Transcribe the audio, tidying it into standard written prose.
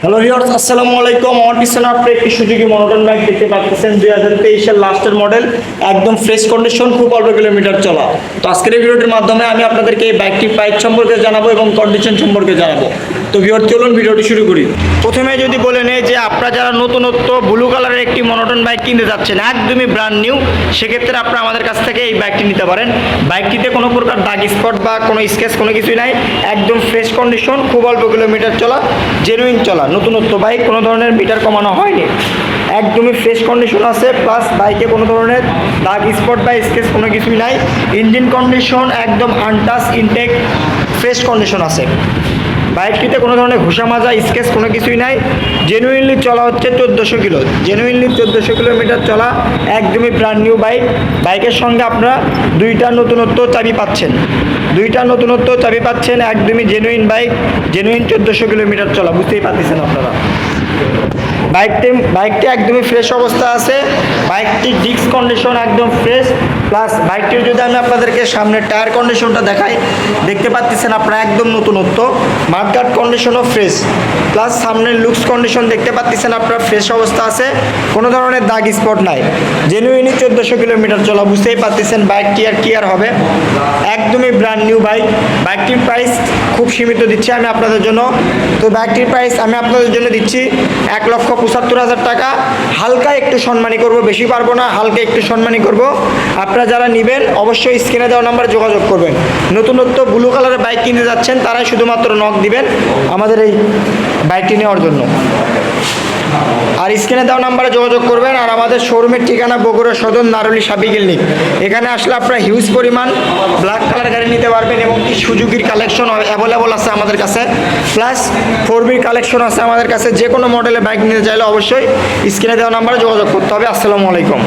Hello viewers, আসসালামু আলাইকুম। আমার পিছনে আপনি একটি সুজুকি মনোটন বাইক দেখতে পাচ্ছেন, 2023 লাস্টের মডেল, একদম ফ্রেশ কন্ডিশন, খুব অল্প কিলোমিটার চলা। তো আজকের এই ভিডিওটির মাধ্যমে আমি আপনাদেরকে এই বাইকটির প্রাইস সম্পর্কে জানাবো এবং কন্ডিশন সম্পর্কে জানাবো। তো ভিউয়ার্স, চলুন ভিডিওটি শুরু করি। প্রথমে যদি বলে নেই যে আপনারা যারা নতুনত্ব ব্লু কালারের একটি মনোটন বাইক কিনতে যাচ্ছেন, একদমই ব্র্যান্ড নিউ, সেক্ষেত্রে আপনারা আমাদের কাছ থেকে এই বাইকটি নিতে পারেন। বাইকটিতে কোনো প্রকার দাগ স্পট বা কোনো স্কেচ কোনো কিছুই নাই, একদম ফ্রেশ কন্ডিশন, খুব অল্প কিলোমিটার চলা, জেনুইন চলা, নতুনত্ব বাইক, কোনো ধরনের মিটার কমানো হয়নি, একদমই ফ্রেশ কন্ডিশন আছে। প্লাস বাইকে কোনো ধরনের দাগ স্পট বা স্কেচ কোনো কিছুই নাই। ইঞ্জিন কন্ডিশন একদম আনটাচ, ইনটেক, ফ্রেশ কন্ডিশন আছে। বাইকটিতে কোনো ধরনের ঘুষা মাজা স্কেচ কোনো কিছুই নাই। জেনুইনলি চলা হচ্ছে 1400 কিলো, জেনুইনলি 1400 কিলোমিটার চলা, একদমই ব্র্যান্ড নিউ বাইক। বাইকের সঙ্গে আপনারা দুইটা নতুনত্ব চাবি পাচ্ছেন, একদমই জেনুইন বাইক, জেনুইন 1400 কিলোমিটার চলা, বুঝতেই পারতেছেন আপনারা। বাইকটি একদমই ফ্রেশ অবস্থা আছে। বাইকটির ডিস্ক কন্ডিশন একদম ফ্রেশ। প্লাস বাইকটির যদি আমি আপনাদেরকে সামনের টায়ার কন্ডিশনটা দেখাই, দেখতে পাচ্ছেন আপনারা একদম নতুনত্ব, মাঠগার্ড কন্ডিশনও ফ্রেশ। প্লাস সামনের লুকস কন্ডিশন দেখতে পাচ্ছেন আপনারা ফ্রেশ অবস্থা আছে, কোনো ধরনের দাগ স্পট নাই, জেনুইনই 1400 কিলোমিটার চলা, বুঝতেই পারতেছেন বাইকটি আর কি আর হবে, একদমই ব্র্যান্ড নিউ বাইক। বাইকটির প্রাইস খুব সীমিত দিচ্ছি আমি আপনাদের জন্য। তো বাইকটির প্রাইস আমি আপনাদের জন্য দিচ্ছি 1,75,000 টাকা। হালকা একটু সম্মানী করব, বেশি পারবো না, হালকা একটু সম্মানী করব। আপনারা যারা নেবেন অবশ্যই স্ক্রিনে দেওয়া নাম্বারে যোগাযোগ করবেন। নতুনত্ব ব্লু কালারের বাইক কিনতে যাচ্ছেন তারাই শুধুমাত্র নক দিবেন আমাদের এই বাইকটি নেওয়ার জন্য। আর স্ক্রিনে দেওয়া নাম্বারে যোগাযোগ করবেন। আর আমাদের শোরুমের ঠিকানা বগুড়া সদর, নারুলি সাবি ক্লিনিক। এখানে আসলে আপনারা হিউজ পরিমাণ ব্ল্যাক কালার গাড়ি নিতে পারবেন এবং সুজুকির কালেকশন অ্যাভেলেবল আছে আমাদের কাছে। প্লাস 4Bর কালেকশন আছে আমাদের কাছে। যে কোনো মডেলের বাইক নিতে চাইলে অবশ্যই স্ক্রিনে দেওয়া নাম্বারে যোগাযোগ করতে হবে। আসসালামু আলাইকুম।